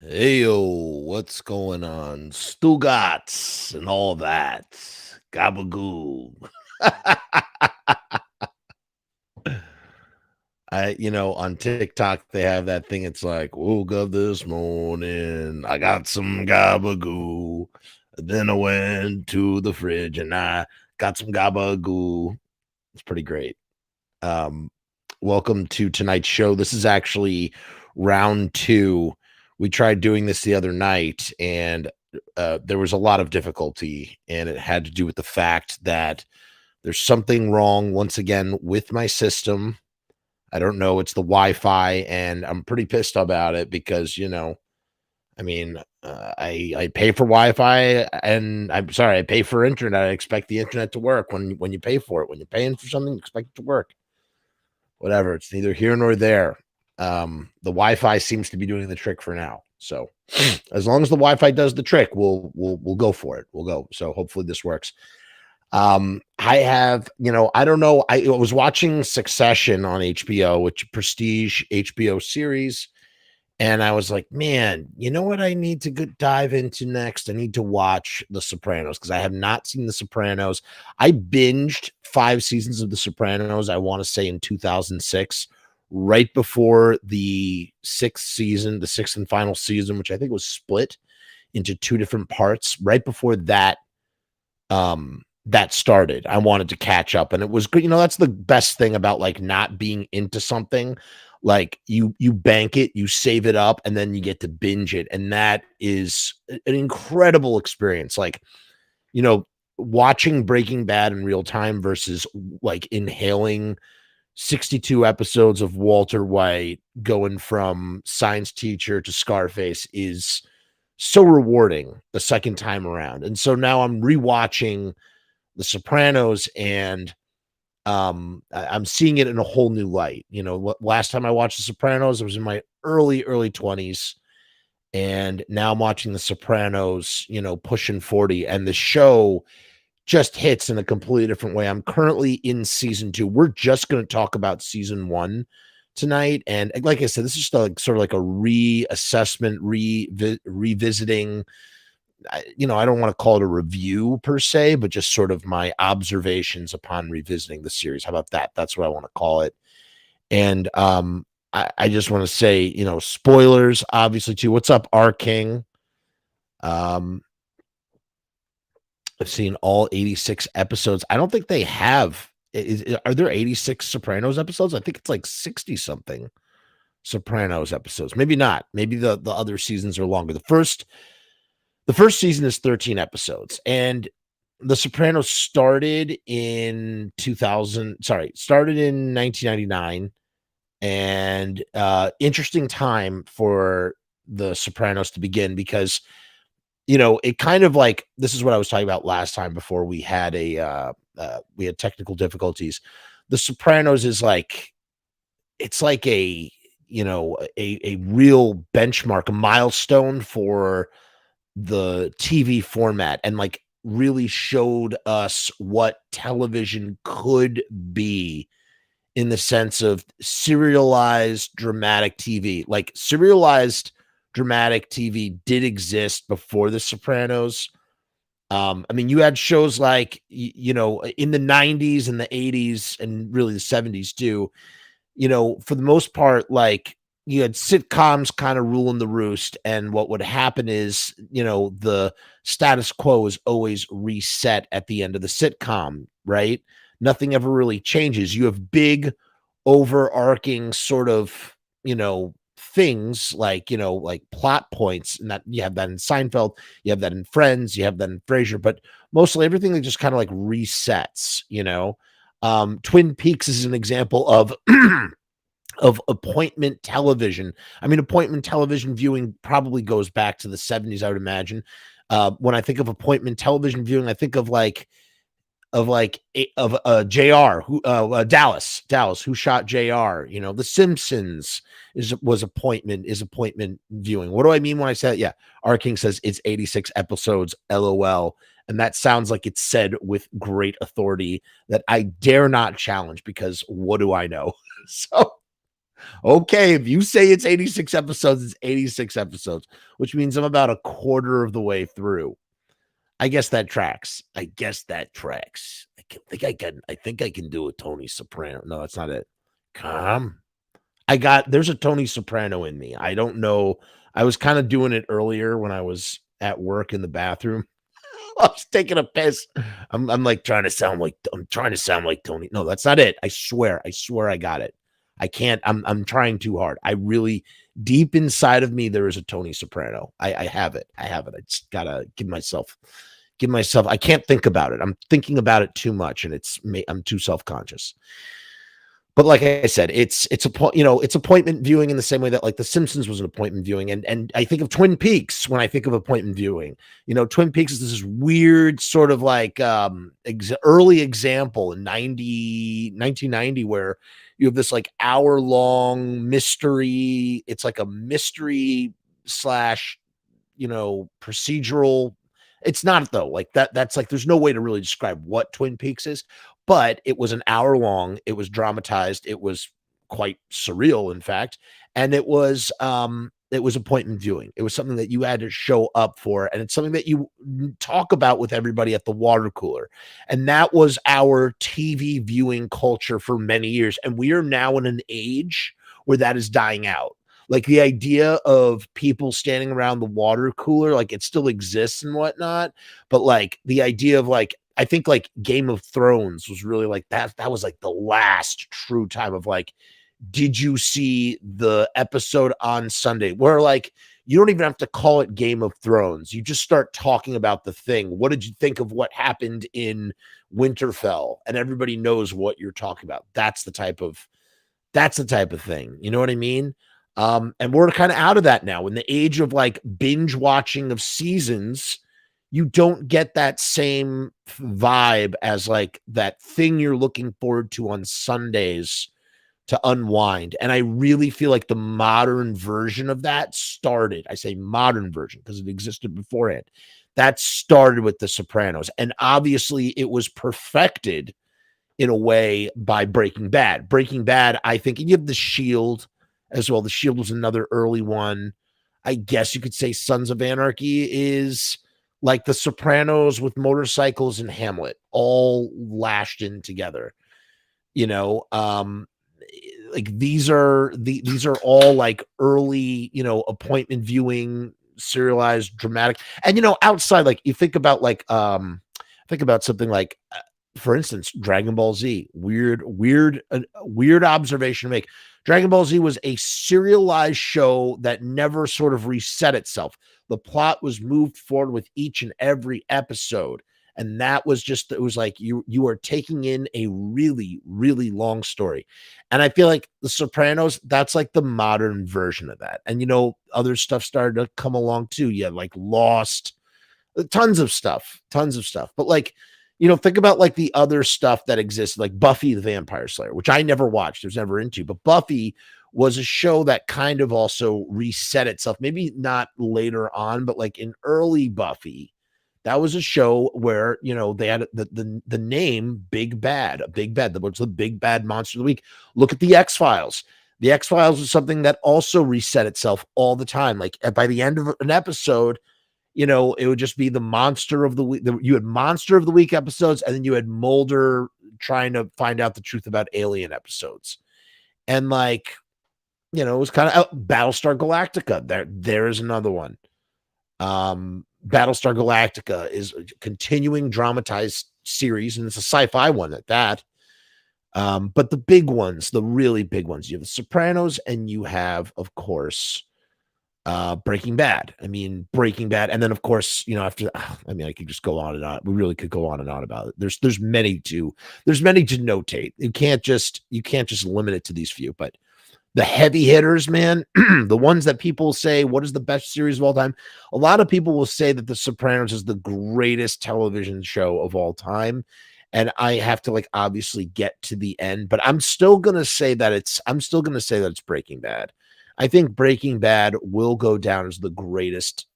Heyo, what's going on? Stugats and all that. Gabagoo. On TikTok, they have that thing. It's like, woke up this morning, I got some gabagoo. Then I went to the fridge and I got some gabagoo. It's pretty great. Um, Welcome to tonight's show. This is actually round two. We tried doing this the other night, and there was a lot of difficulty, and it had to do with the fact that there's something wrong once again with my system. I don't know. It's the Wi-Fi, and I'm pretty pissed about it because I pay for Wi-Fi, and I'm sorry, I pay for internet. I expect the internet to work when you pay for it. When you're paying for something, you expect it to work. Whatever. It's neither here nor there. The Wi-Fi seems to be doing the trick for now. So as long as the Wi-Fi does the trick, we'll go for it. We'll go. So hopefully this works. I have, I don't know. I was watching Succession on HBO, which prestige HBO series. And I was like, man, you know what I need to dive into next? I need to watch The Sopranos because I have not seen The Sopranos. I binged 5 seasons of The Sopranos, I want to say in 2006, right before the 6th season, the 6th and final season, which I think was split into 2 different parts. Right before that, that started, I wanted to catch up, and it was good. That's the best thing about like not being into something. Like you bank it, you save it up, and then you get to binge it, and that is an incredible experience. Like, watching Breaking Bad in real time versus like inhaling 62 episodes of Walter White going from science teacher to Scarface is so rewarding the second time around. And so now I'm rewatching The Sopranos, and I'm seeing it in a whole new light. Last time I watched The Sopranos, I was in my early 20s, and now I'm watching The Sopranos, pushing 40, and the show just hits in a completely different way. I'm currently in season 2. We're just going to talk about season 1 tonight, and like I said, this is just sort of like a reassessment, revisiting. I don't want to call it a review per se, but just sort of my observations upon revisiting the series. How about that? That's what I want to call it. And I just want to say, spoilers, obviously, too. What's up, R King? I've seen all 86 episodes. I don't think they have. Are there 86 Sopranos episodes? I think it's like 60 something Sopranos episodes. Maybe not. Maybe the other seasons are longer. The first season is 13 episodes, and The Sopranos started in 1999, and interesting time for The Sopranos to begin because, it kind of like, this is what I was talking about last time before we had we had technical difficulties. The Sopranos is like, it's like a real benchmark, a milestone for the TV format, and like really showed us what television could be in the sense of serialized dramatic TV. Like serialized dramatic TV did exist before The Sopranos. You had shows like, in the 90s and the 80s and really the 70s too, for the most part, like you had sitcoms kind of ruling the roost. And what would happen is, the status quo is always reset at the end of the sitcom, right? Nothing ever really changes. You have big overarching sort of, things like, like plot points, and that you have that in Seinfeld, you have that in Friends, you have that in Frasier, but mostly everything that just kind of like resets, Twin Peaks is an example of of appointment television. Appointment television viewing probably goes back to the 70s, I would imagine. When I think of appointment television viewing, I think of JR, who Dallas, who shot JR. The Simpsons is appointment viewing. What do I mean when I say that? Yeah, R King says it's 86 episodes, LOL. And that sounds like it's said with great authority that I dare not challenge, because what do I know? So Okay, if you say it's 86 episodes, it's 86 episodes, which means I'm about a quarter of the way through. I guess that tracks. I guess that tracks. I think I can do a Tony Soprano. No, that's not it. Calm. There's a Tony Soprano in me. I don't know. I was kind of doing it earlier when I was at work in the bathroom. I was taking a piss. I'm like I'm trying to sound like Tony. No, that's not it. I swear I got it. I can't. I'm trying too hard. I really deep inside of me there is a Tony Soprano. I have it. I have it. I just gotta give myself. I can't think about it. I'm thinking about it too much, and I'm too self conscious. But like I said, it's a point, it's appointment viewing in the same way that like The Simpsons was an appointment viewing, and I think of Twin Peaks when I think of appointment viewing. Twin Peaks is this weird sort of like early example in 1990 where you have this like hour long mystery. It's like a mystery slash procedural. It's not though. Like that's like there's no way to really describe what Twin Peaks is, but it was an hour long. It was dramatized. It was quite surreal, in fact, and it was appointment viewing. It was something that you had to show up for, and it's something that you talk about with everybody at the water cooler. And that was our TV viewing culture for many years. And we are now in an age where that is dying out. Like the idea of people standing around the water cooler, like it still exists and whatnot. But like the idea of like, I think like Game of Thrones was really like that. That was like the last true time of like, did you see the episode on Sunday where like you don't even have to call it Game of Thrones. You just start talking about the thing. What did you think of what happened in Winterfell? And everybody knows what you're talking about. That's the type of thing. You know what I mean? And we're kind of out of that now. In the age of like binge watching of seasons, you don't get that same vibe as like that thing you're looking forward to on Sundays to unwind. And I really feel like the modern version of that started. I say modern version because it existed beforehand. That started with The Sopranos. And obviously it was perfected in a way by Breaking Bad. Breaking Bad, I think, and you have The Shield as well. The Shield was another early one. I guess you could say Sons of Anarchy is like The Sopranos with motorcycles and Hamlet all lashed in together. Like these are all like early, appointment viewing, serialized, dramatic. And outside, like you think about like think about something like for instance, Dragon Ball Z. Weird observation to make. Dragon Ball Z was a serialized show that never sort of reset itself. The plot was moved forward with each and every episode. And that was just, it was like you are taking in a really, really long story. And I feel like The Sopranos, that's like the modern version of that. And, other stuff started to come along too. Yeah, like Lost, tons of stuff. But like, think about like the other stuff that exists, like Buffy the Vampire Slayer, which I never watched, was never into, but Buffy was a show that kind of also reset itself. Maybe not later on, but like in early Buffy, that was a show where, they had the name Big Bad, what's the big bad monster of the week. Look at the X-Files. The X-Files was something that also reset itself all the time. Like by the end of an episode, it would just be the monster of the week. You had monster of the week episodes, and then you had Mulder trying to find out the truth about alien episodes. And like, it was kind of Battlestar Galactica. There is another one. Battlestar Galactica is a continuing dramatized series, and it's a sci-fi one at that. But the big ones, the really big ones, you have The Sopranos, and you have, of course, Breaking Bad. Breaking Bad, and then of course, after I could just go on and on. We really could go on and on about it. There's many to notate. You can't just limit it to these few, but the heavy hitters, man, the ones that people say, what is the best series of all time? A lot of people will say that The Sopranos is the greatest television show of all time. And I have to like obviously get to the end, but I'm still going to say that it's Breaking Bad. I think Breaking Bad will go down as the greatest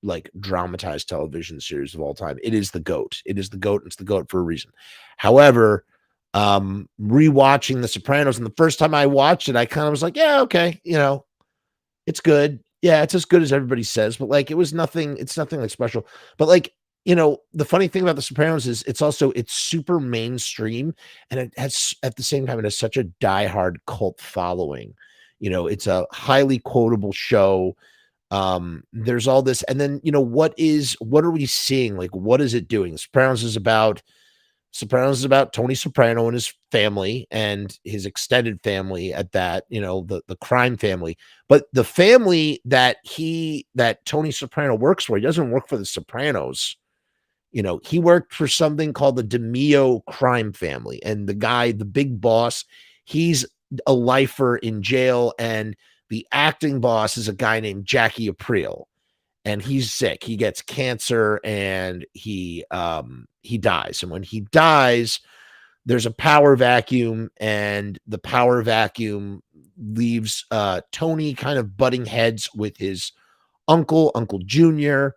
like dramatized television series of all time. It is the GOAT. It's the GOAT for a reason. However, Rewatching The Sopranos, and the first time I watched it, I kind of was like, yeah, okay, it's good. Yeah, it's as good as everybody says, but like it's nothing like special. But like, the funny thing about The Sopranos is it's super mainstream, and it has at the same time it has such a diehard cult following. It's a highly quotable show. There's all this, and then what are we seeing? Like, what is it doing? Sopranos is about Tony Soprano and his family and his extended family at that, the crime family. But the family that Tony Soprano works for, he doesn't work for the Sopranos. He worked for something called the DeMio crime family. And the big boss, he's a lifer in jail. And the acting boss is a guy named Jackie Aprile, and he's sick. He gets cancer, and he dies. And when he dies, there's a power vacuum, and the power vacuum leaves Tony kind of butting heads with his Uncle Junior,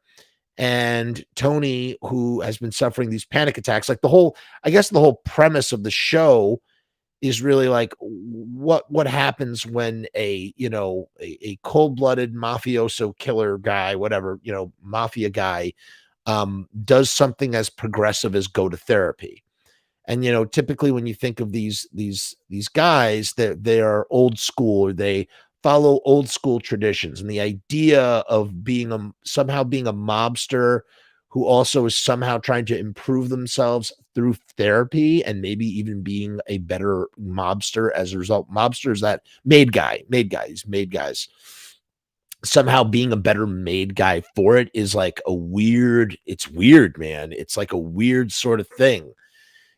and Tony, who has been suffering these panic attacks. Like I guess the whole premise of the show is really like what happens when a cold-blooded mafioso killer guy, whatever, mafia guy, does something as progressive as go to therapy. And typically when you think of these guys, that they are old school, or they follow old school traditions, and the idea of somehow being a mobster who also is somehow trying to improve themselves through therapy, and maybe even being a better mobster as a result. Mobsters, that made guys, somehow being a better made guy for it is like it's weird, man. It's like a weird sort of thing.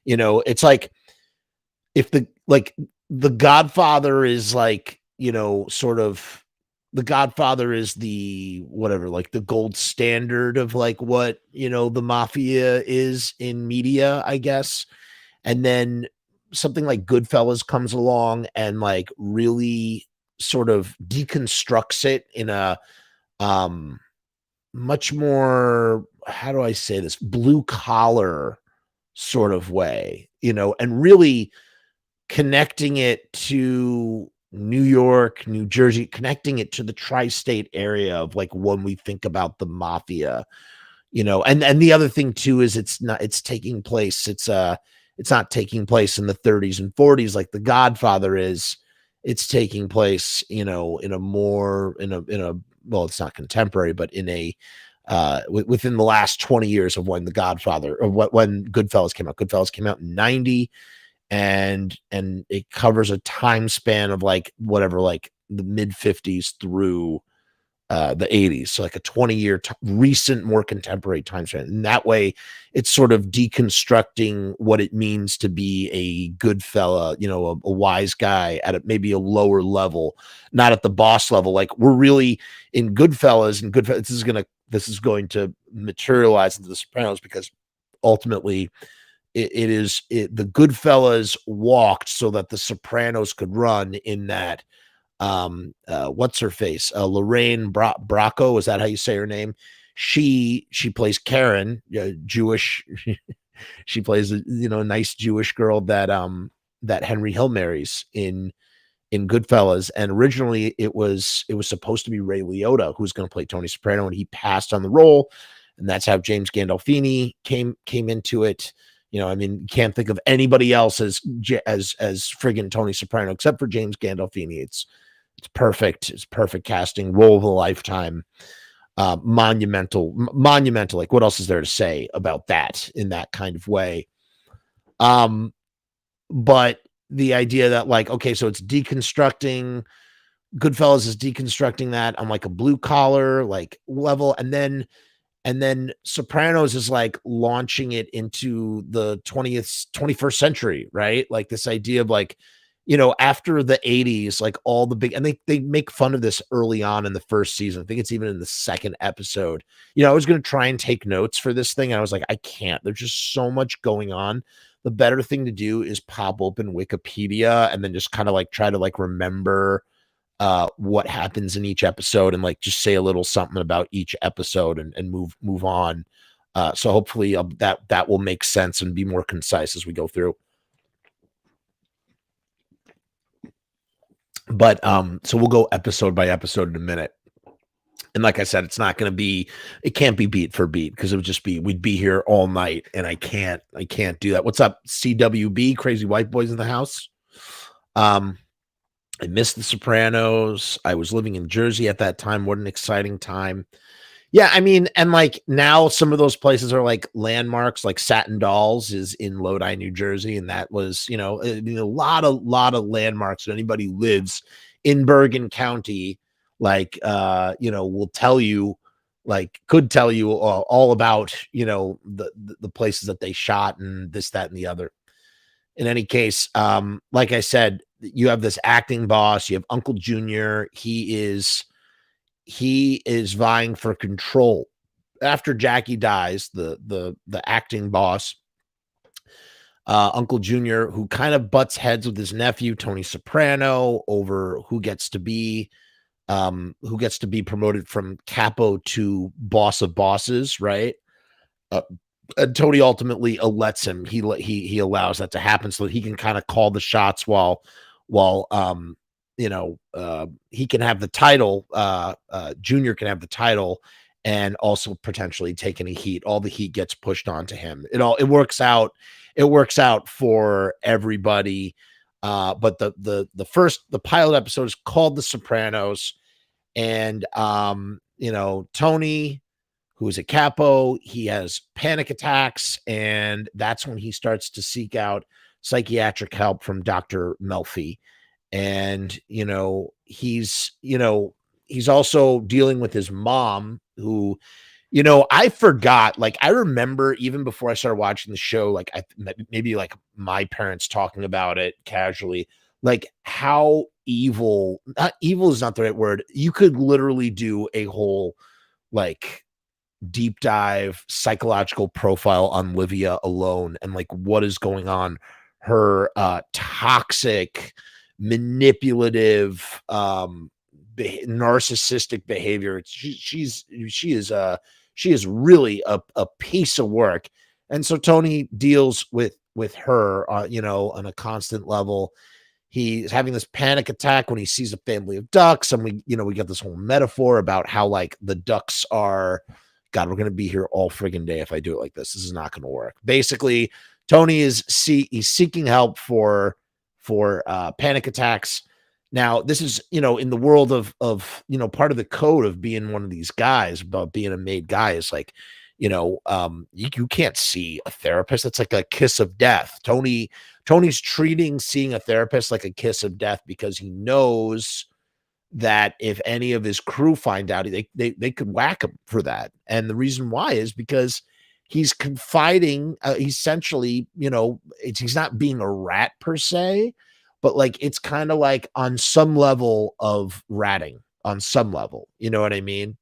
It's like if the Godfather is like, sort of, the Godfather is the whatever, like the gold standard of like what, the mafia is in media, I guess. And then something like Goodfellas comes along and like really sort of deconstructs it in a much more, how do I say this, blue collar sort of way, and really connecting it to New York, New Jersey, connecting it to the tri-state area of like when we think about the mafia, and the other thing too is it's not taking place in the 30s and 40s like The Godfather is. It's taking place, in a more well, it's not contemporary, but in a within the last 20 years of when The Godfather, or when Goodfellas came out. Goodfellas came out in 90, and it covers a time span of like whatever, like the mid 50s through the 80s. So like a 20-year recent, more contemporary time span. And that way it's sort of deconstructing what it means to be a good fella, a wise guy at maybe a lower level, not at the boss level. Like we're really in Goodfellas, and Goodfellas, this is going to materialize into The Sopranos, because ultimately the Goodfellas walked so that the Sopranos could run, in that what's her face, Lorraine Bracco, is that how you say her name? She plays Karen, Jewish. She plays a nice Jewish girl that Henry Hill marries in Goodfellas. And originally it was supposed to be Ray Liotta who was going to play Tony Soprano, and he passed on the role, and that's how James Gandolfini came into it. I mean, you can't think of anybody else as friggin' Tony Soprano except for James Gandolfini. It's perfect. It's perfect casting, role of a lifetime, monumental. Like, what else is there to say about that in that kind of way? But the idea that like, okay, so it's deconstructing, Goodfellas is deconstructing that on like a blue collar like level, and then Sopranos is like launching it into the 21st century, right? Like this idea of like, after the 80s, like all the big, and they make fun of this early on in the first season. I think it's even in the second episode. I was going to try and take notes for this thing, and I was like, I can't. There's just so much going on. The better thing to do is pop open Wikipedia and then just kind of like try to like remember what happens in each episode, and like just say a little something about each episode, and move on. So hopefully that will make sense and be more concise as we go through. But so we'll go episode by episode in a minute. And like I said, it can't be beat for beat because it would just be, we'd be here all night, and I can't do that. What's up, CWB? Crazy White Boys in the house. I missed the Sopranos. I was living in Jersey at that time. What an exciting time. Yeah, I mean, and like now some of those places are like landmarks, like Satin Dolls is in Lodi, New Jersey. And that was, I mean, a lot of landmarks that anybody who lives in Bergen County, like, will tell you, like, could tell you all about, the places that they shot and this, that, and the other. In any case, like I said, you have this acting boss, you have Uncle Junior. He is vying for control after Jackie dies, the acting boss, Uncle Junior, who kind of butts heads with his nephew Tony Soprano over who gets to be promoted from capo to boss of bosses, right? And Tony ultimately lets him. He allows that to happen so that he can kind of call the shots while he can have the title. Junior can have the title and also potentially take any heat. All the heat gets pushed onto him. It works out. It works out for everybody. But the pilot episode is called The Sopranos, and Tony, who is a capo, he has panic attacks, and that's when he starts to seek out psychiatric help from Dr. Melfi. And he's also dealing with his mom, who, I forgot, like, I remember even before I started watching the show, like, maybe like my parents talking about it casually, like how not evil is not the right word. You could literally do a whole, like, deep dive psychological profile on Livia alone, and like what is going on, her toxic, manipulative, narcissistic behavior. She is really a piece of work. And so Tony deals with her on a constant level. He's having this panic attack when he sees a family of ducks, and we get this whole metaphor about how, like, the ducks are, God, we're going to be here all friggin' day if I do it like this. This is not going to work. Basically, Tony he's seeking help for panic attacks. Now, this is, in the world of part of the code of being one of these guys, about being a made guy, is like, you can't see a therapist. It's like a kiss of death. Tony's treating seeing a therapist like a kiss of death because he knows that if any of his crew find out, they could whack him for that. And the reason why is because he's confiding, essentially, he's not being a rat per se, but like, it's kind of like on some level of ratting, on some level, you know what I mean?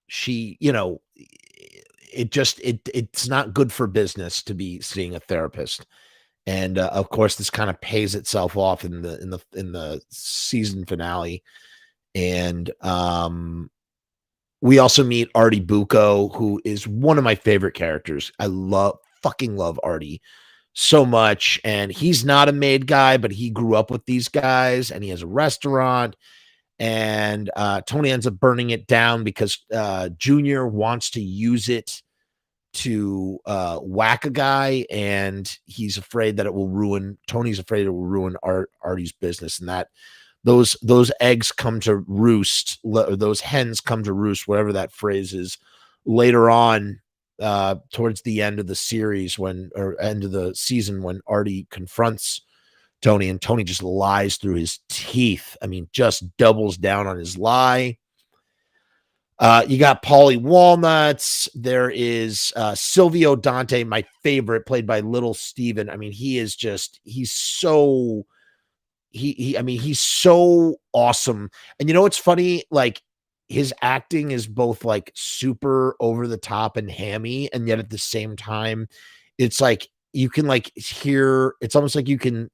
She, it's not good for business to be seeing a therapist. And of course, this kind of pays itself off in the season finale. And we also meet Artie Bucco, who is one of my favorite characters. I fucking love Artie so much. And he's not a made guy, but he grew up with these guys, and he has a restaurant. And Tony ends up burning it down because Junior wants to use it to whack a guy, and Tony's afraid it will ruin Artie's business, and that those eggs come to roost, or those hens come to roost, whatever that phrase is, later on, towards the end of the series, or end of the season, when Artie confronts Tony, and Tony just lies through his teeth. I mean, just doubles down on his lie. You got Paulie Walnuts. There is Silvio Dante, my favorite, played by Little Steven. I mean, he's so awesome. And it's funny, like, his acting is both like super over the top and hammy, and yet at the same time, it's like you can like hear. It's almost like you can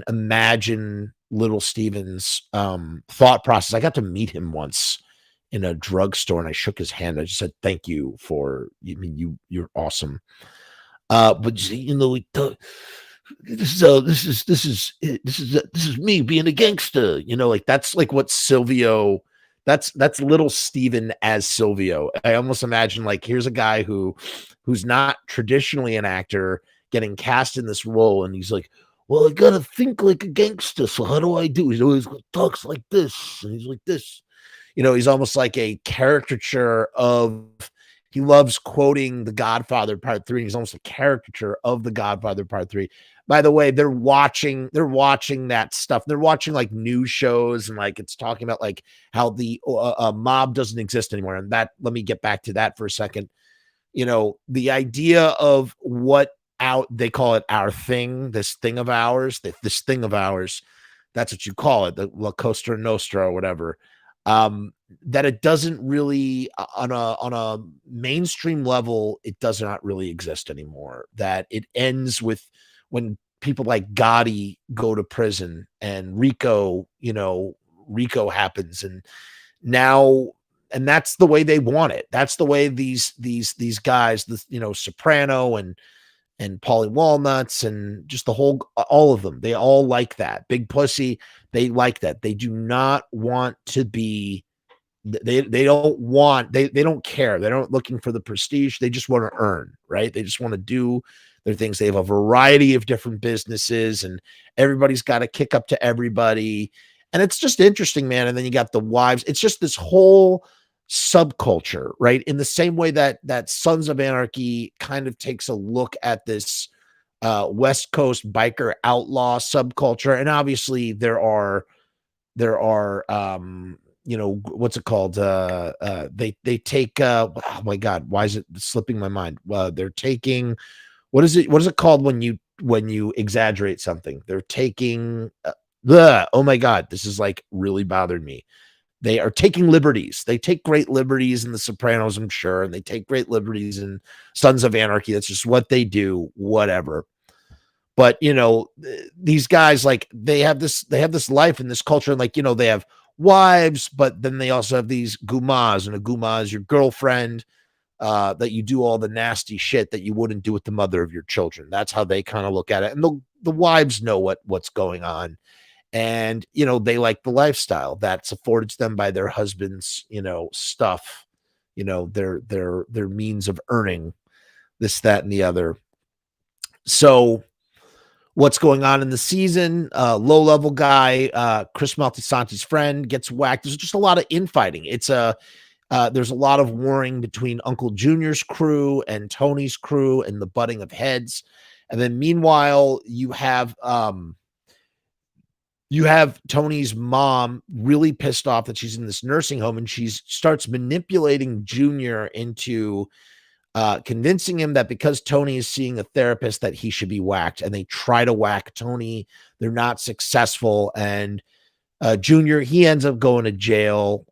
imagine Little Steven's thought process. I got to meet him once in a drugstore, and I shook his hand. I just said, "Thank you for, you're awesome." But this is me being a gangster, like that's like what Silvio, that's little Steven as Silvio. I almost imagine like here's a guy who's not traditionally an actor getting cast in this role, and he's like, well, I gotta think like a gangster, so how do I do? He's always talks like this, and he's like this. He's almost like a caricature of, he loves quoting The Godfather Part 3. And he's almost a caricature of The Godfather Part 3. By the way, they're watching that stuff. They're watching like news shows, and like it's talking about like how the mob doesn't exist anymore. And that, let me get back to that for a second. The idea of what out, they call it our thing, this thing of ours, this thing of ours. That's what you call it, the La Costa Nostra or whatever. That it doesn't really, on a mainstream level, it does not really exist anymore. That it ends with when people like Gotti go to prison and Rico happens, and now, and that's the way they want it. That's the way these guys, Soprano and Paulie Walnuts and just all of them, they all like that. Big Pussy, they like that. They do not want to be, they don't care. They're not looking for the prestige. They just want to earn, right? They just want to do their things. They have a variety of different businesses, and everybody's got to kick up to everybody. And it's just interesting, man. And then you got the wives. It's just this whole subculture, right? In the same way that Sons of Anarchy kind of takes a look at this West Coast biker outlaw subculture. And obviously there are what's it called? They take oh my God, why is it slipping my mind? They're taking, what is it called when you exaggerate something? They're taking oh my God, this is like really bothered me. They are taking liberties. They take great liberties in The Sopranos, I'm sure, and they take great liberties in Sons of Anarchy. That's just what they do, whatever. But these guys, like, they have this life and this culture, and like, they have wives, but then they also have these gumas, and a guma is your girlfriend, that you do all the nasty shit that you wouldn't do with the mother of your children. That's how they kind of look at it. And the wives know what's going on. And, they like the lifestyle that's afforded to them by their husbands, stuff, their means of earning this, that, and the other. So what's going on in the season? Low-level guy, Chris Moltisanti's friend, gets whacked. There's just a lot of infighting. There's a lot of warring between Uncle Junior's crew and Tony's crew and the butting of heads. And then meanwhile, you have Tony's mom really pissed off that she's in this nursing home, and she starts manipulating Junior into convincing him that because Tony is seeing a therapist that he should be whacked, and they try to whack Tony. They're not successful. And Junior, he ends up going to jail.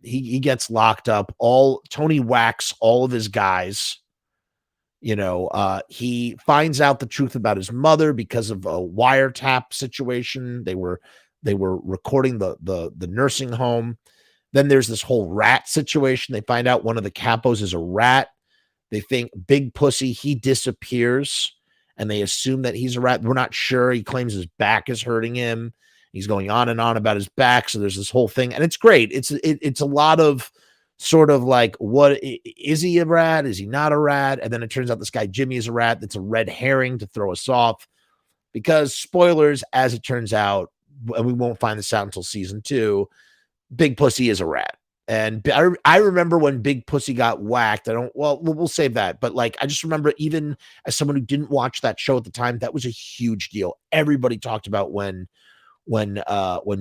He gets locked up. Tony whacks all of his guys. He finds out the truth about his mother because of a wiretap situation. They were recording the nursing home. Then there's this whole rat situation. They find out one of the capos is a rat. They think Big Pussy, he disappears, and they assume that he's a rat. We're not sure. He claims his back is hurting him. He's going on and on about his back. So there's this whole thing, and it's great. It's a lot of sort of like, what is he a rat? Is he not a rat? And then it turns out this guy Jimmy is a rat. That's a red herring to throw us off, because spoilers, as it turns out, and we won't find this out until season 2, Big Pussy is a rat. And I remember when Big Pussy got whacked. We'll save that. But like, I just remember, even as someone who didn't watch that show at the time, that was a huge deal. Everybody talked about when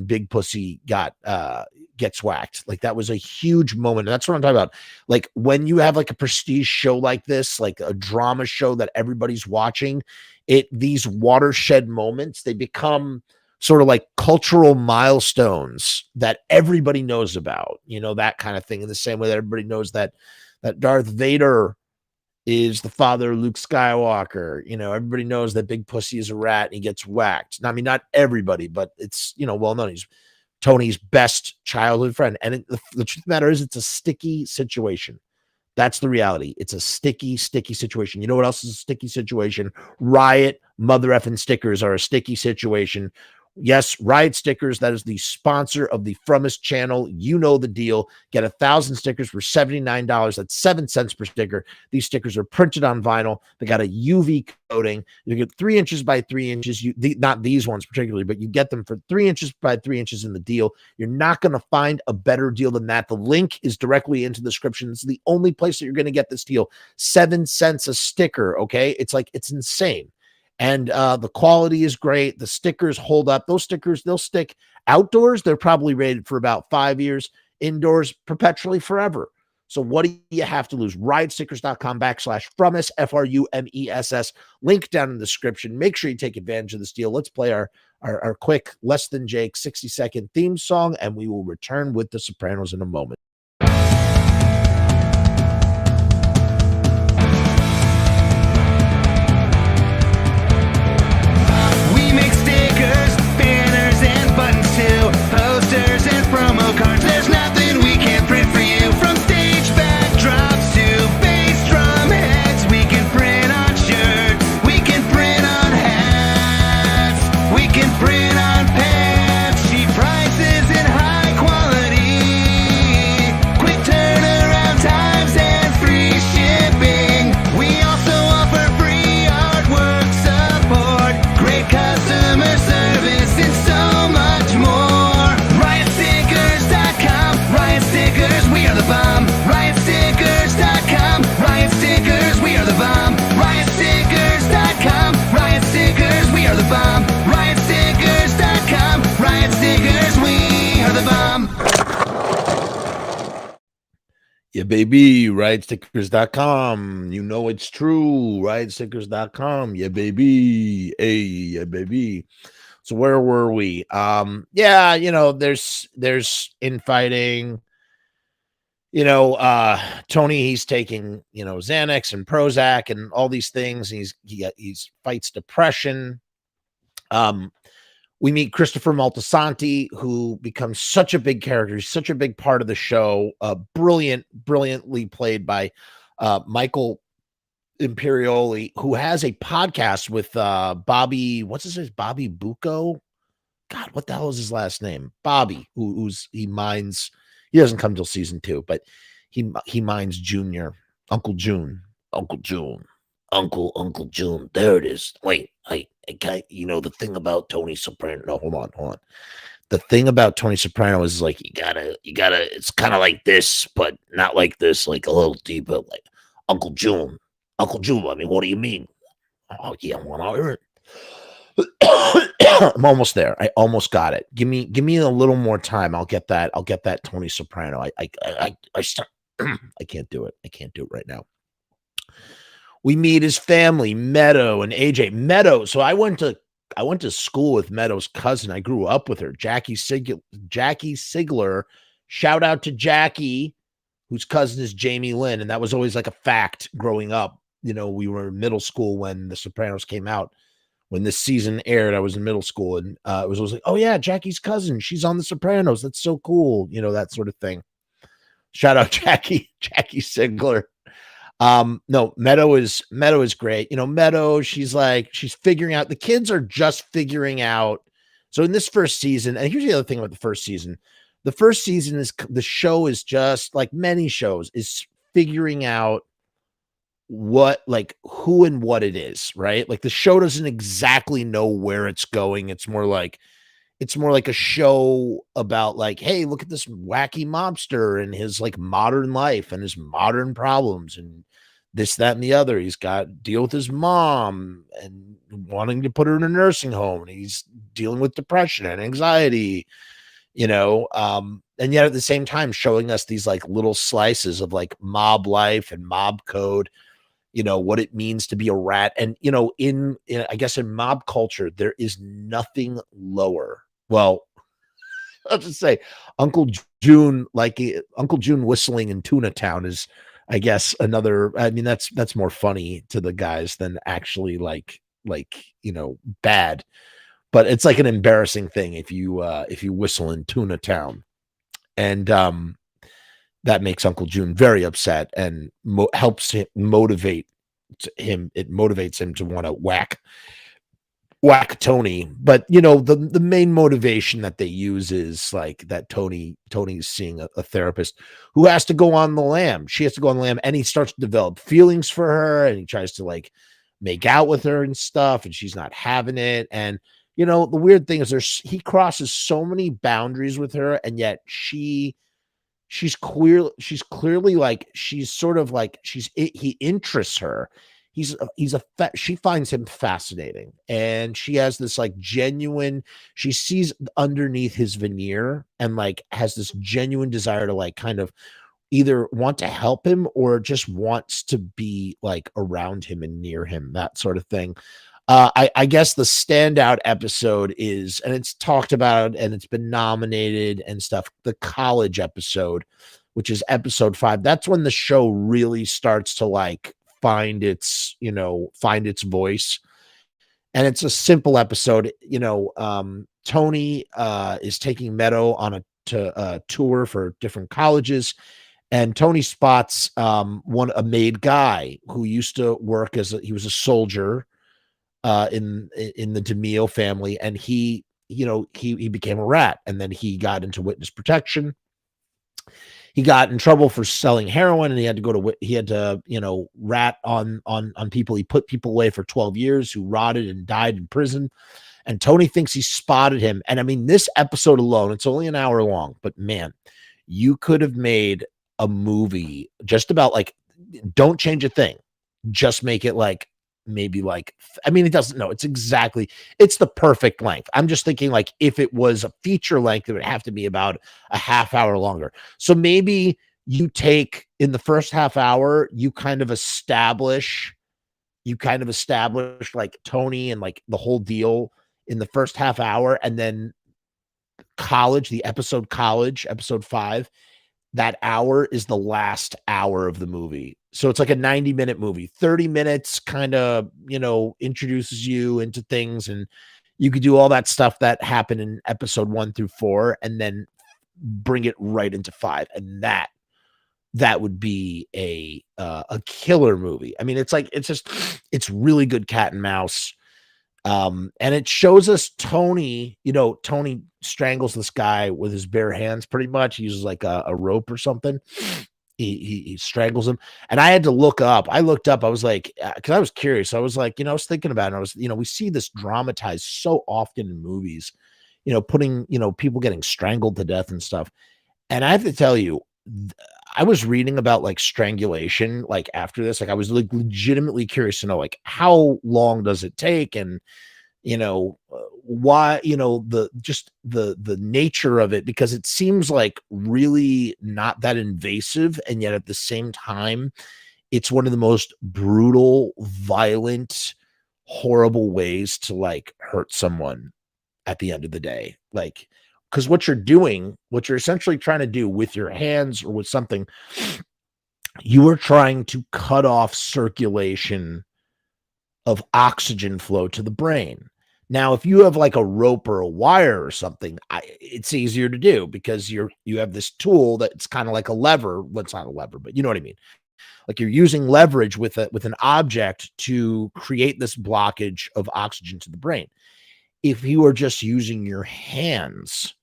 Big Pussy gets whacked. Like, that was a huge moment. And that's what I'm talking about. Like, when you have like a prestige show like this, like a drama show that everybody's watching, these watershed moments, they become sort of like cultural milestones that everybody knows about, that kind of thing. In the same way that everybody knows that Darth Vader is the father of Luke Skywalker. Everybody knows that Big Pussy is a rat and he gets whacked. I mean, not everybody, but it's, well known. He's Tony's best childhood friend. And the truth of the matter is, it's a sticky situation. That's the reality. It's a sticky, sticky situation. You know what else is a sticky situation? Riot mother effing stickers are a sticky situation. Yes, Riot Stickers, that is the sponsor of the Frumess channel. You know the deal. Get 1,000 stickers for $79. That's 7 cents per sticker. These stickers are printed on vinyl. They got a UV coating. You get 3 inches by 3 inches. Not these ones particularly, but you get them for 3 inches by 3 inches in the deal. You're not going to find a better deal than that. The link is directly into the description. It's the only place that you're going to get this deal. 7 cents a sticker, okay? It's insane. And the quality is great. The stickers hold up. Those stickers, they'll stick outdoors. They're probably rated for about 5 years. Indoors, perpetually forever. So what do you have to lose? Riotstickers.com/Frumess, Frumess. Link down in the description. Make sure you take advantage of this deal. Let's play our quick, less than Jake 60-second theme song, and we will return with The Sopranos in a moment. Posters and promo cards, there's nothing we can't print for you. From stage backdrops to bass drum heads, we can print on shirts, we can print on hats, we can print on pants. Cheap prices and high quality, quick turnaround times and free shipping. We also offer free artwork support, great customer service, and so much more. We are the bomb. Riotstickers.com. Riot Stickers, we are the bomb. Riotstickers.com. Riot Stickers, we are the bomb. Riotstickers.com. Riot Stickers, we are the bomb. Yeah, baby. Riotstickers.com. You know it's true. Riotstickers.com. Yeah, baby. Hey, yeah, baby. So where were we? Yeah, there's infighting. Tony, he's taking, Xanax and Prozac and all these things. He's fights depression. We meet Christopher Moltisanti, who becomes such a big character. He's such a big part of the show. Brilliantly played by Michael Imperioli, who has a podcast with Bobby. What's his name? Bobby Bucco. God, what the hell is his last name? Bobby, he mines. He doesn't come till season 2, but he mines Junior, Uncle June. There it is. Wait, I can't. The thing about Tony Soprano. No, hold on. The thing about Tony Soprano is like you gotta. It's kind of like this, but not like this. Like a little deeper. Like Uncle June. I mean, what do you mean? Oh yeah, I want to hear it. I'm almost there. I almost got it. Give me a little more time. I'll get that Tony Soprano. I start. I can't do it. I can't do it right now. We meet his family, Meadow and AJ. Meadow. So I went to school with Meadow's cousin. I grew up with her, Jackie Sigler. Shout out to Jackie, whose cousin is Jamie Lynn, and that was always like a fact growing up. We were in middle school when The Sopranos came out. When this season aired, I was in middle school, and it was always like, oh yeah, Jackie's cousin, she's on The Sopranos. That's so cool, that sort of thing. Shout out Jackie Sigler. No, Meadow is great. Meadow, she's figuring out. The kids are just figuring out. So in this first season, and here's the other thing about the first season. The first season is the show is just like many shows is figuring out who and what it is, right? Like the show doesn't exactly know where it's going. It's more like a show about like, hey, look at this wacky mobster and his like modern life and his modern problems and this, that, and the other. He's got to deal with his mom and wanting to put her in a nursing home, and he's dealing with depression and anxiety, and yet at the same time showing us these like little slices of like mob life and mob code, what it means to be a rat. And, in I guess in mob culture, there is nothing lower. Well, I'll just say Uncle June whistling in Tuna Town is, I guess, another. I mean, that's more funny to the guys than actually like bad. But it's like an embarrassing thing if you whistle in Tuna Town. And that makes Uncle June very upset and helps him motivate him. It motivates him to want to whack Tony. But the main motivation that they use is like that Tony's seeing a therapist who has to go on the lam. She has to go on the lam, and he starts to develop feelings for her, and he tries to like make out with her and stuff, and she's not having it. And the weird thing is he crosses so many boundaries with her, and yet she's clearly like, she's sort of like, he interests her. She finds him fascinating, and she has this like genuine, she sees underneath his veneer and like has this genuine desire to like kind of either want to help him or just wants to be like around him and near him, that sort of thing. I guess the standout episode is, and it's talked about and it's been nominated and stuff, the college episode, which is episode 5. That's when the show really starts to like find its voice. And it's a simple episode. Tony is taking Meadow on a tour for different colleges, and Tony spots a made guy who used to work he was a soldier in the DeMille family, and he became a rat, and then he got into witness protection. He got in trouble for selling heroin, and he had to rat on people. He put people away for 12 years who rotted and died in prison. And Tony thinks he spotted him. And I mean, this episode alone, it's only an hour long, but man, you could have made a movie just about like, don't change a thing. Just make it like, maybe like, I mean, it doesn't know. It's the perfect length. I'm just thinking like, if it was a feature length, it would have to be about a half hour longer. So maybe you take in the first half hour, you kind of establish like Tony and like the whole deal in the first half hour, and then episode 5, that hour is the last hour of the movie. So it's like a 90-minute movie. 30 minutes kind of, introduces you into things, and you could do all that stuff that happened in episode 1 through 4 and then bring it right into 5. And that would be a killer movie. I mean, it's really good cat and mouse. And it shows us Tony strangles this guy with his bare hands, pretty much. He uses like a rope or something. He strangles him. And I had to look up. I looked up. I was like, because I was curious. I was like, I was thinking about it. And I was, we see this dramatized so often in movies, putting, people getting strangled to death and stuff. And I have to tell you, I was reading about like strangulation, like after this, like I was like legitimately curious to know like how long does it take, and why, the nature of it, because it seems like really not that invasive, and yet at the same time, it's one of the most brutal, violent, horrible ways to like hurt someone at the end of the day. Like, because what you're essentially trying to do with your hands or with something, you are trying to cut off circulation of oxygen flow to the brain. Now, if you have like a rope or a wire or something, it's easier to do because you have this tool that's kind of like a lever. Well, it's not a lever, but you know what I mean. Like you're using leverage with an object to create this blockage of oxygen to the brain. If you are just using your hands,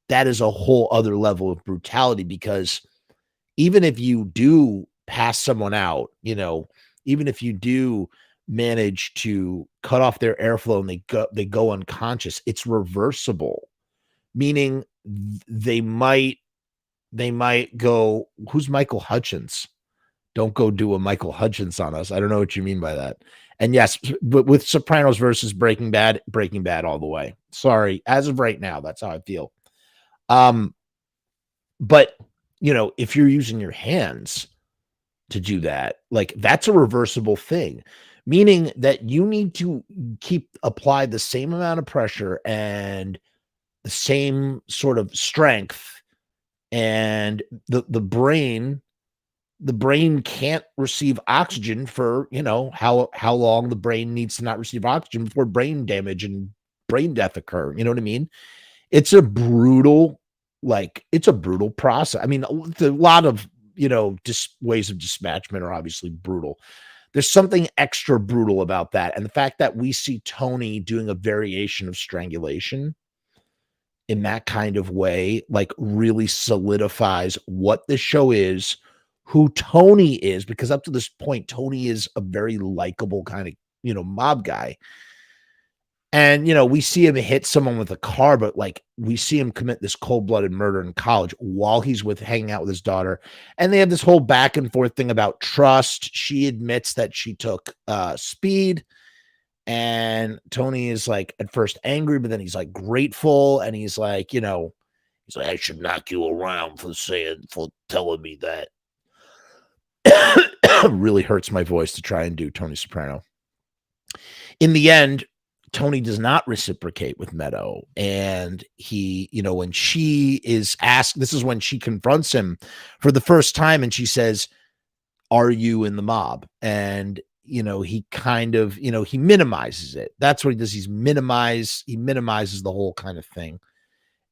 that is a whole other level of brutality, because even if you do pass someone out, even if you do manage to cut off their airflow and they go unconscious, it's reversible, meaning they might go, who's Michael Hutchins? Don't go do a Michael Hutchins on us. I don't know what you mean by that. And yes, but with Sopranos versus Breaking Bad all the way. Sorry, as of right now, that's how I feel. But if you're using your hands to do that, like that's a reversible thing, meaning that you need to apply the same amount of pressure and the same sort of strength, and the brain can't receive oxygen for, how long the brain needs to not receive oxygen before brain damage and brain death occur. You know what I mean? It's a brutal like, it's a brutal process. I mean, a lot of, ways of dispatchment are obviously brutal. There's something extra brutal about that. And the fact that we see Tony doing a variation of strangulation in that kind of way, like, really solidifies what the show is, who Tony is, because up to this point, Tony is a very likable kind of, mob guy. And, we see him hit someone with a car, but, like, we see him commit this cold-blooded murder in college while he's hanging out with his daughter. And they have this whole back and forth thing about trust. She admits that she took speed, and Tony is, like, at first angry, but then he's, like, grateful, and he's like, I should knock you around for telling me that. Really hurts my voice to try and do Tony Soprano. In the end, Tony does not reciprocate with Meadow. And he, when she is asked, this is when she confronts him for the first time, and she says, "Are you in the mob?" And, he kind of, he minimizes it. That's what he does. He minimizes the whole kind of thing.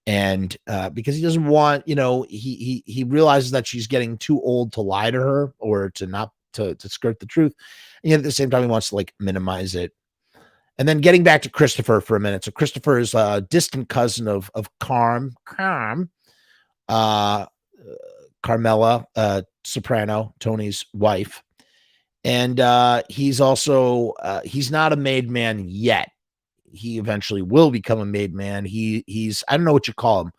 And because he doesn't want, he realizes that she's getting too old to lie to her or to not to skirt the truth. And yet at the same time, he wants to, like, minimize it. And then getting back to Christopher for a minute. So Christopher is a distant cousin of Carmela, Soprano, Tony's wife. And he's also he's not a made man yet. He eventually will become a made man. He's I don't know what you call him.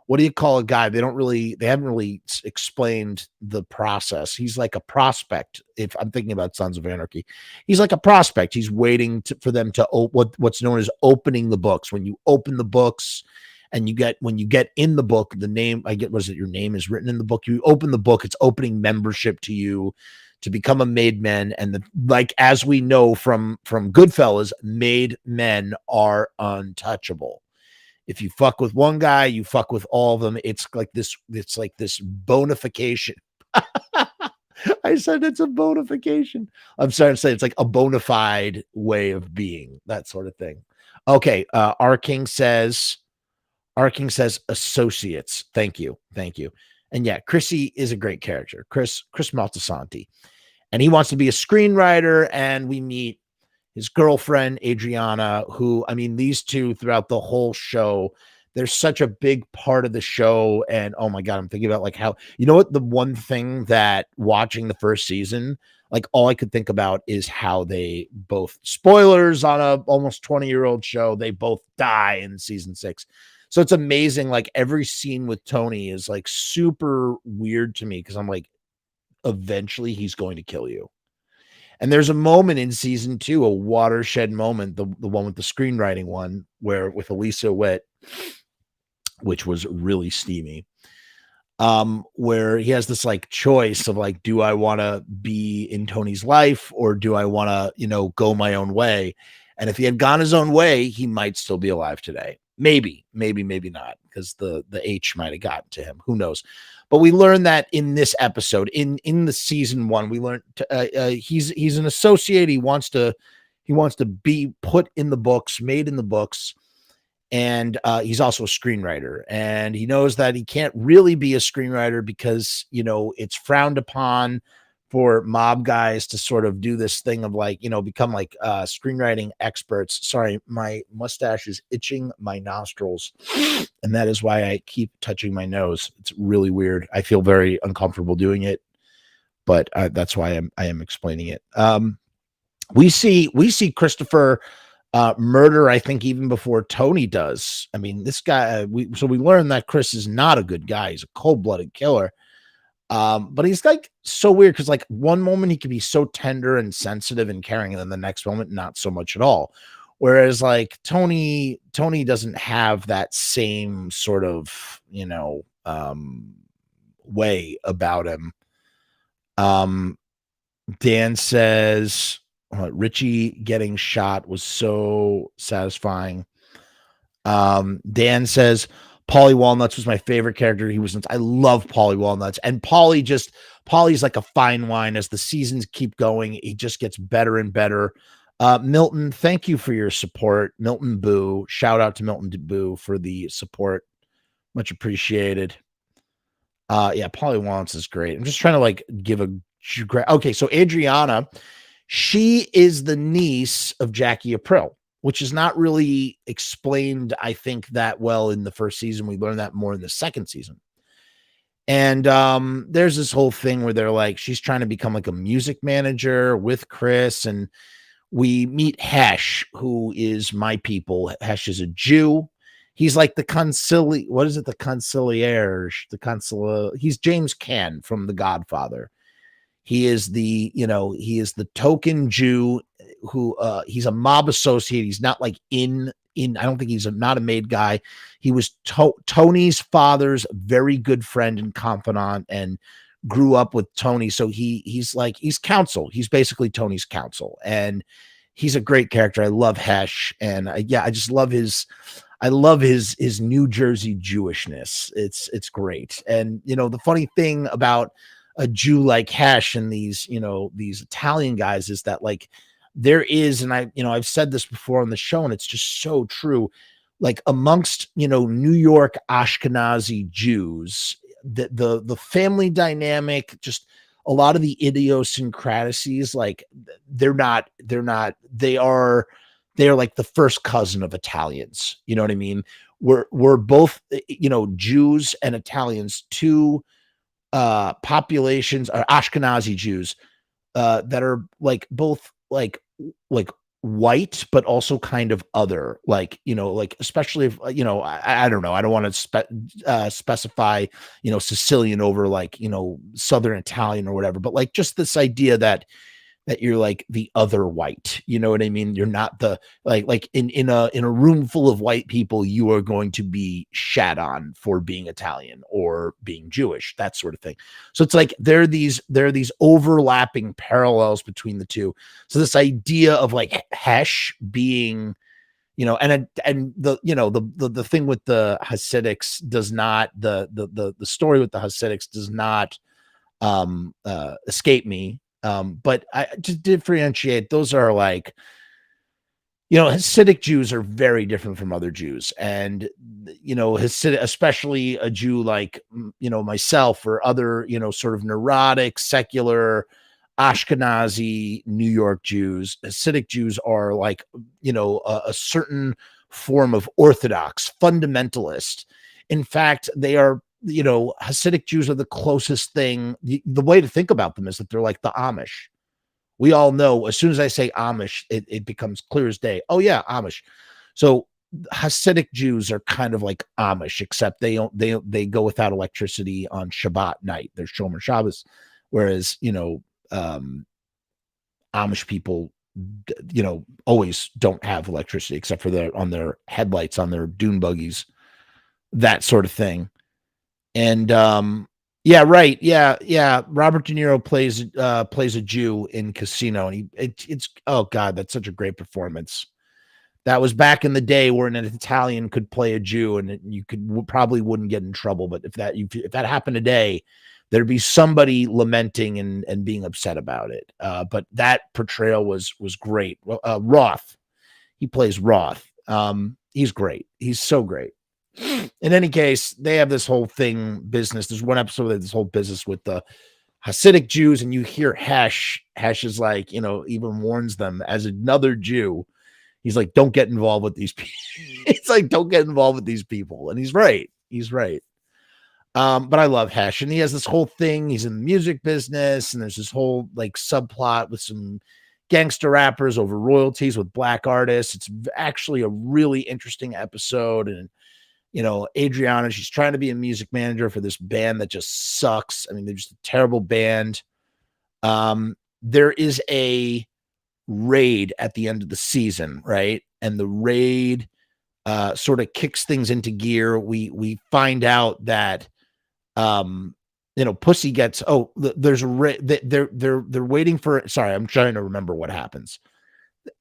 What do you call a guy? They haven't really explained the process. He's like a prospect. If I'm thinking about Sons of Anarchy, he's like a prospect. He's waiting for them to what's known as opening the books. When you open the books and when you get in the book, the name, your name is written in the book. You open the book, it's opening membership to you to become a made man. And as we know from Goodfellas, made men are untouchable. If you fuck with one guy, you fuck with all of them. It's like this bonification. I said it's a bonification. I'm sorry to say it's like a bona fide way of being, that sort of thing. Okay. Our King says associates. Thank you. And yeah, Chrissy is a great character. Chris Moltisanti. And he wants to be a screenwriter, and we meet his girlfriend, Adriana, who, I mean, these two throughout the whole show, they're such a big part of the show. And oh my God, I'm thinking about, like, how, the one thing that watching the first season, like, all I could think about is how they both, spoilers on a almost 20-year-old show, they both die in season 6. So it's amazing. Like, every scene with Tony is, like, super weird to me, because I'm like, eventually he's going to kill you. And there's a moment in season 2, a watershed moment, the one with the screenwriting one, where with Elisa Witt, which was really steamy, where he has this, like, choice of, like, do I want to be in Tony's life, or do I want to, go my own way? And if he had gone his own way, he might still be alive today. Maybe not, because the H might have gotten to him. Who knows? But we learned that in this episode, in the season 1, we learned he's an associate. He wants to be put in the books, made in the books, and he's also a screenwriter. And he knows that he can't really be a screenwriter because it's frowned upon for mob guys to sort of do this thing of, like, become like screenwriting experts. Sorry, my mustache is itching my nostrils, and that is why I keep touching my nose. It's really weird. I feel very uncomfortable doing it, but that's why I am explaining it. We see Christopher murder, I think, even before Tony does. I mean, this guy, we learn that Chris is not a good guy. He's a cold-blooded killer. But he's, like, so weird, because, like, one moment he can be so tender and sensitive and caring, and then the next moment not so much at all. Whereas, like, Tony doesn't have that same sort of way about him. Dan says Richie getting shot was so satisfying. Dan says Paulie Walnuts was my favorite character. I love Paulie Walnuts. And Paulie's like a fine wine. As the seasons keep going, he just gets better and better. Milton, thank you for your support. Milton Boo. Shout out to Milton Boo for the support Much appreciated. Yeah, Polly Wallance is great. I'm just trying to like give a okay. So Adriana, she is the niece of Jackie Aprile, which is not really explained, I think, that well in the first season. We learn that more in the second season. And there's this whole thing where they're like, she's trying to become like a music manager with Chris, and we meet Hesh, who is my people. Hesh is a Jew. He's like the what is it? The conciliere, he's James Caan from The Godfather. He is he is the token Jew who he's a mob associate. He's not like I don't think he's not a made guy. He was Tony's father's very good friend and confidant, and grew up with Tony. So he's counsel. He's basically Tony's counsel, and he's a great character. I love Hesh, and I just love his New Jersey Jewishness. It's great. And the funny thing about a Jew like Hesh and these Italian guys is that like there is, and I've said this before on the show, and it's just so true, like amongst New York Ashkenazi Jews, the family dynamic, just a lot of the idiosyncrasies, like they are like the first cousin of Italians. You know what I mean? We're both Jews and Italians, two populations, are Ashkenazi Jews that are like both like white, but also kind of other, like like especially if I don't know, I don't want to specify Sicilian over like Southern Italian or whatever, but like just this idea that you're like the other white, you know what I mean? You're not the like in a room full of white people, you are going to be shat on for being Italian or being Jewish, that sort of thing. So it's like there are these overlapping parallels between the two. So this idea of like Hesh being, and the thing with the Hasidics does not, the story with the Hasidics does not escape me. But I just differentiate, those are like, Hasidic Jews are very different from other Jews. And, Hasidic, especially a Jew like, myself or other, sort of neurotic, secular, Ashkenazi New York Jews, Hasidic Jews are like, a certain form of orthodox fundamentalist. In fact, they are, Hasidic Jews are the closest thing. The way to think about them is that they're like the Amish. We all know, as soon as I say Amish, it becomes clear as day. Oh yeah, Amish. So Hasidic Jews are kind of like Amish, except they go without electricity on Shabbat night. There's Shomer Shabbos, whereas Amish people always don't have electricity except for on their headlights on their dune buggies, that sort of thing. And yeah, right. Yeah. Robert De Niro plays a Jew in Casino, and it's oh God, that's such a great performance. That was back in the day where an Italian could play a Jew, and you probably wouldn't get in trouble. But if that happened today, there'd be somebody lamenting and being upset about it. But that portrayal was great. Roth, he plays Roth. He's great. He's so great. In any case, they have this whole business. There's one episode of this whole business with the Hasidic Jews, and you hear Hesh. Hesh is like, even warns them as another Jew. He's like, don't get involved with these people. It's like, don't get involved with these people. And he's right. He's right. But I love Hesh, and he has this whole thing. He's in the music business, and there's this whole like subplot with some gangster rappers over royalties with black artists. It's actually a really interesting episode. And Adriana, she's trying to be a music manager for this band that just sucks. I mean, they're just a terrible band. There is a raid at the end of the season, right? And the raid sort of kicks things into gear. We find out that Pussy gets, there's a raid. They're waiting for, sorry, I'm trying to remember what happens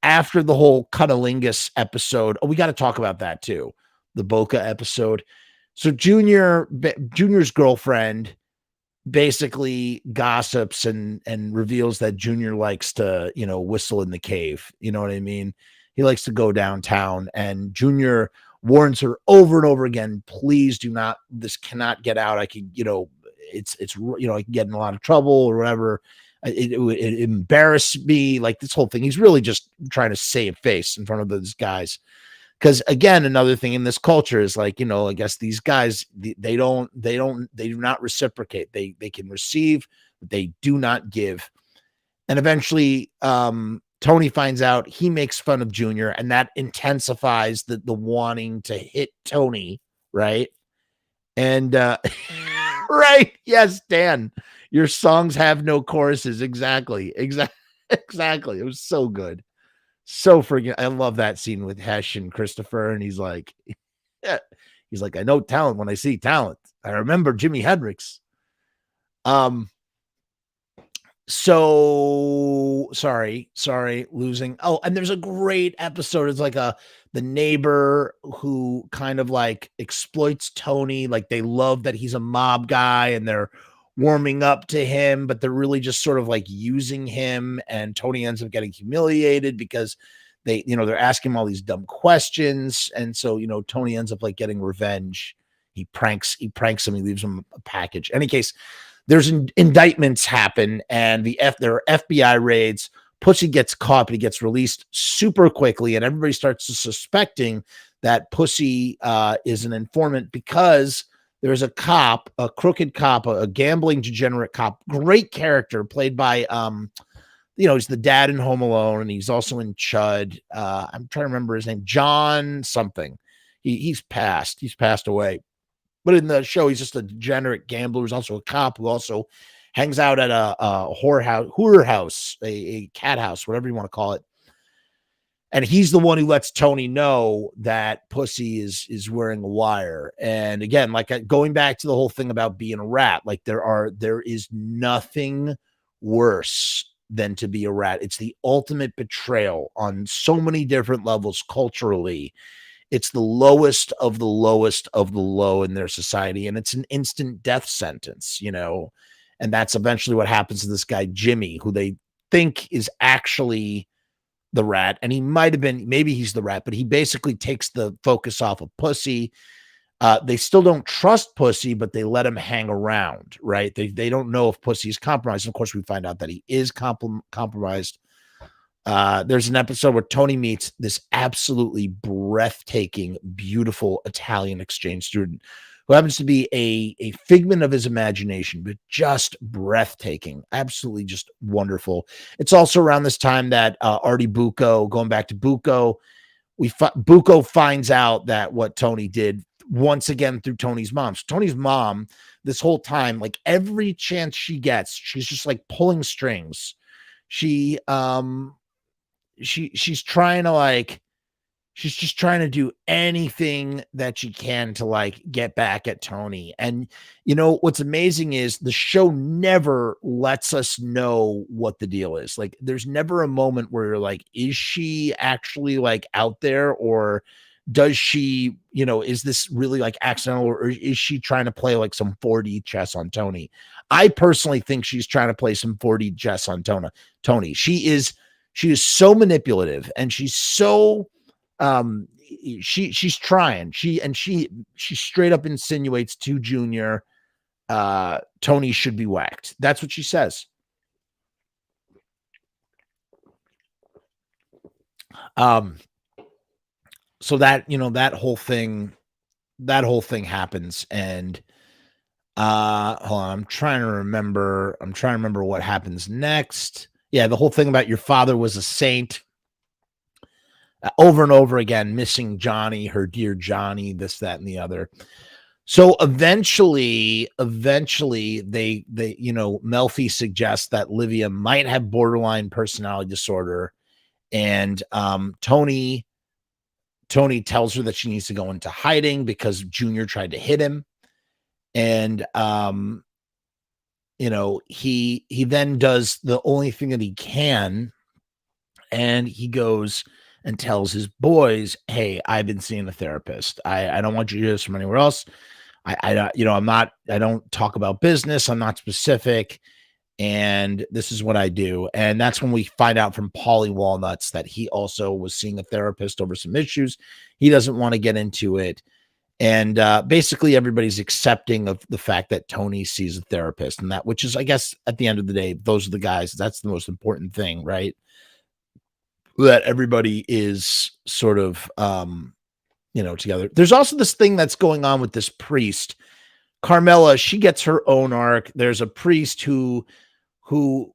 after the whole Cunnilingus episode. Oh, we got to talk about that too. The Boca episode. So Junior's girlfriend basically gossips and reveals that Junior likes to, whistle in the cave. You know what I mean? He likes to go downtown, and Junior warns her over and over again, please do not, this cannot get out. I could, it's, I can get in a lot of trouble or whatever. It embarrassed me, like this whole thing. He's really just trying to save face in front of those guys. Because again, another thing in this culture is like, I guess these guys, they do not reciprocate. They can receive, but they do not give. And eventually, Tony finds out, he makes fun of Junior, and that intensifies the wanting to hit Tony, right? And right, yes, Dan, your songs have no choruses. Exactly. It was so good. So freaking, I love that scene with Hesh and Christopher, and he's like, I know talent when I see talent. I remember Jimi Hendrix. So sorry, losing. Oh, and there's a great episode. It's like the neighbor who kind of like exploits Tony. Like they love that he's a mob guy and they're warming up to him, but they're really just sort of like using him. And Tony ends up getting humiliated because they're asking him all these dumb questions. And so, Tony ends up like getting revenge. He pranks him. He leaves him a package. In any case, there's indictments happen, and there are FBI raids. Pussy gets caught, but he gets released super quickly, and everybody starts suspecting that Pussy is an informant because there's a cop, a crooked cop, a gambling degenerate cop, great character played by he's the dad in Home Alone, and he's also in Chud. I'm trying to remember his name, John something. He's passed away. But in the show, he's just a degenerate gambler who's also a cop who also hangs out at a whore house, a cat house, whatever you want to call it. And he's the one who lets Tony know that Pussy is wearing a wire. And again, like going back to the whole thing about being a rat, like there is nothing worse than to be a rat. It's the ultimate betrayal on so many different levels culturally. It's the lowest of the lowest of the low in their society. And it's an instant death sentence, and that's eventually what happens to this guy, Jimmy, who they think is actually the rat. And he might've been, maybe he's the rat, but he basically takes the focus off of Pussy. They still don't trust Pussy, but they let him hang around, right? They don't know if Pussy is compromised. And of course, we find out that he is compromised. There's an episode where Tony meets this absolutely breathtaking, beautiful Italian exchange student who happens to be a figment of his imagination, but just breathtaking, absolutely just wonderful. It's also around this time that Artie Bucco, going back to Bucco, Bucco finds out that what Tony did once again through Tony's mom. So Tony's mom, this whole time, like every chance she gets, she's just like pulling strings. She's trying to she's just trying to do anything that she can to like get back at Tony. And what's amazing is the show never lets us know what the deal is. Like there's never a moment where you're like, is she actually like out there, or does she, is this really like accidental, or is she trying to play like some 4D chess on Tony? I personally think she's trying to play some 4D chess on Tony. She is so manipulative, and she's so she's trying. She straight up insinuates to Junior Tony should be whacked. That's what she says. So that that whole thing happens, and hold on, I'm trying to remember what happens next. Yeah, the whole thing about your father was a saint. Over and over again, missing Johnny, her dear Johnny, this, that, and the other. So eventually they Melfi suggests that Livia might have borderline personality disorder, and Tony tells her that she needs to go into hiding because Junior tried to hit him. And he then does the only thing that he can, and he goes and tells his boys, hey, I've been seeing a therapist. I don't want you to hear this from anywhere else. I don't talk about business. I'm not specific. and this is what I do. And that's when we find out from Paulie Walnuts that he also was seeing a therapist over some issues. He doesn't want to get into it. And basically everybody's accepting of the fact that Tony sees a therapist, and that, which is, I guess, at the end of the day, those are the guys. That's the most important thing, right? That everybody is sort of, together. There's also this thing that's going on with this priest. Carmela, she gets her own arc. There's a priest who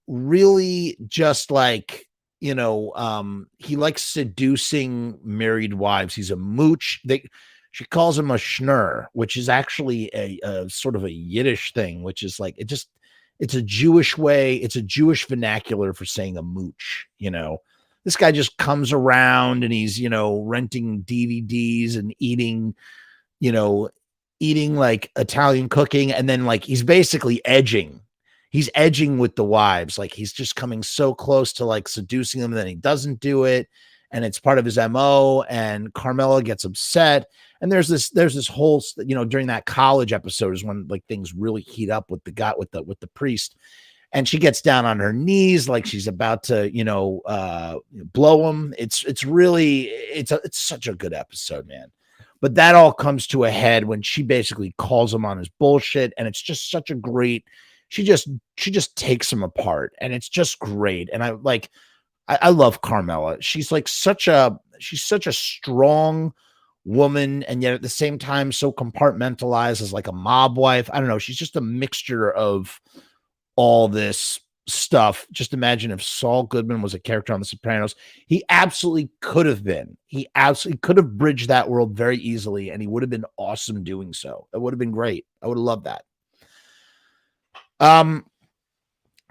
really just like, he likes seducing married wives. He's a mooch. She calls him a schnur, which is actually a sort of a Yiddish thing, which is like, it's a Jewish way. It's a Jewish vernacular for saying a mooch. This guy just comes around and he's, renting DVDs and eating like Italian cooking. And then like, he's basically edging. He's edging with the wives. Like he's just coming so close to like seducing them, and then he doesn't do it. And it's part of his MO, and Carmela gets upset. And there's this whole, during that college episode is when like things really heat up with the priest. And she gets down on her knees like she's about to, blow him. It's such a good episode, man. But that all comes to a head when she basically calls him on his bullshit, and it's just such a great. She just takes him apart, and it's just great. And I love Carmela. She's such a strong woman, and yet at the same time so compartmentalized as like a mob wife. I don't know. She's just a mixture of all this stuff. Just imagine if Saul Goodman was a character on The Sopranos. He absolutely could have been. He absolutely could have bridged that world very easily, and he would have been awesome doing so. It would have been great. I would have loved that.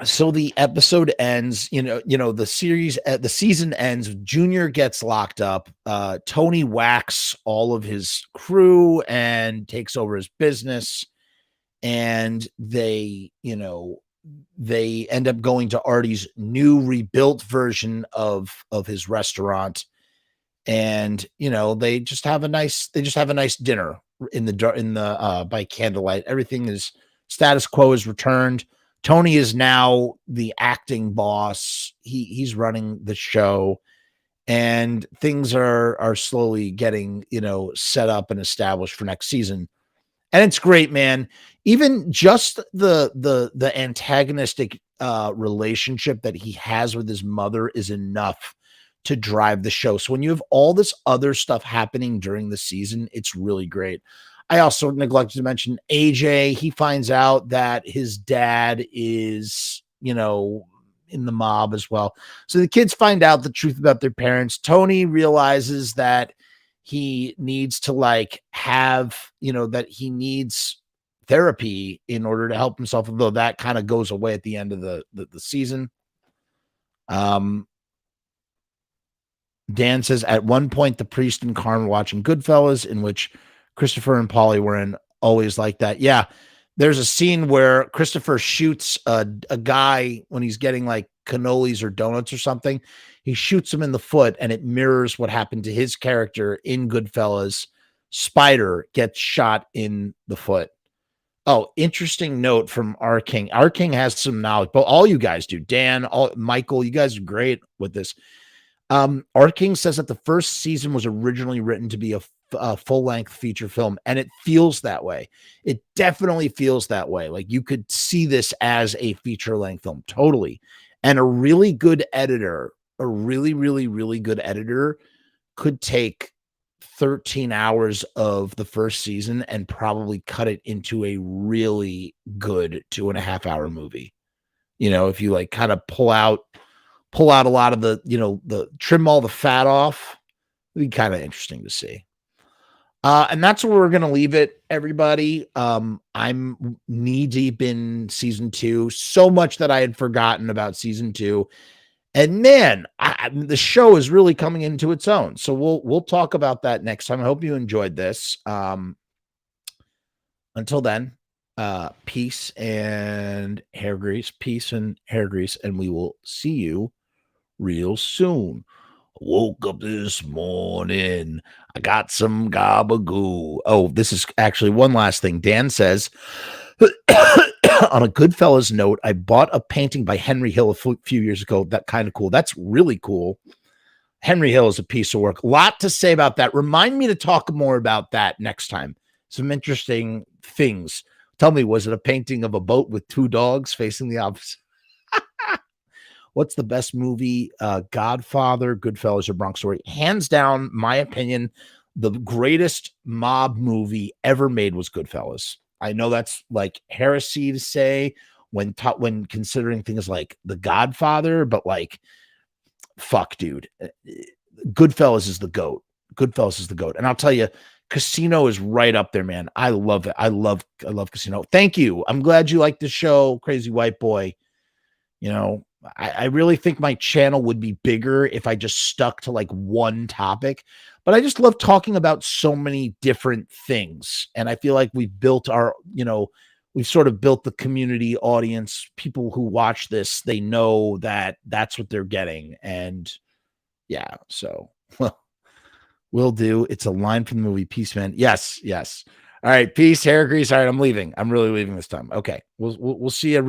So the episode ends, the season ends. Junior gets locked up. Tony whacks all of his crew and takes over his business. And they end up going to Artie's new rebuilt version of his restaurant. And, they just have a nice dinner by candlelight. Everything is status quo is returned. Tony is now the acting boss. He's running the show, and things are slowly getting, set up and established for next season. And it's great, man. Even just the antagonistic relationship that he has with his mother is enough to drive the show. So when you have all this other stuff happening during the season, it's really great. I also neglected to mention AJ. He finds out that his dad is, in the mob as well. So the kids find out the truth about their parents. Tony realizes that he needs to that he needs therapy in order to help himself, although that kind of goes away at the end of the season. Dan says, at one point, the priest and Carm were watching Goodfellas, in which Christopher and Paulie were in. Always like that. Yeah. There's a scene where Christopher shoots a guy when he's getting like cannolis or donuts or something. He shoots him in the foot, and it mirrors what happened to his character in Goodfellas. Spider gets shot in the foot. Oh, interesting note from R. King. R. King has some knowledge, but all you guys do. Dan, Michael, you guys are great with this. R. King says that the first season was originally written to be a full-length feature film, and it feels that way. It definitely feels that way. Like you could see this as a feature-length film, totally. And a really good editor, a really, really, really good editor could take 13 hours of the first season and probably cut it into a really good 2.5-hour movie. If you like kind of pull out a lot of the trim all the fat off, it'd be kind of interesting to see. And that's where we're going to leave it, everybody. I'm knee deep in season 2, so much that I had forgotten about season 2. And man, the show is really coming into its own. So we'll talk about that next time. I hope you enjoyed this. Until then, peace and hair grease, and we will see you real soon. Woke up this morning. I got some gabagoo. Oh, this is actually one last thing. Dan says, on a Goodfellas note, I bought a painting by Henry Hill a few years ago. That kind of cool. That's really cool. Henry Hill is a piece of work. A lot to say about that. Remind me to talk more about that next time. Some interesting things. Tell me, was it a painting of a boat with two dogs facing the opposite? What's the best movie? Godfather, Goodfellas, or Bronx Story? Hands down, my opinion, the greatest mob movie ever made was Goodfellas. I know that's like heresy to say when considering things like The Godfather, but like, fuck, dude, Goodfellas is the GOAT. Goodfellas is the GOAT. And I'll tell you, Casino is right up there, man. I love it. I love Casino. Thank you. I'm glad you like the show, Crazy White Boy. You know, I really think my channel would be bigger if I just stuck to like one topic, but I just love talking about so many different things. And I feel like we've built we've sort of built the community audience. People who watch this, they know that that's what they're getting. And yeah, so well, will do. It's a line from the movie Peace Man. Yes. All right, peace, hair grease. All right, I'm leaving. I'm really leaving this time. Okay, we'll see you.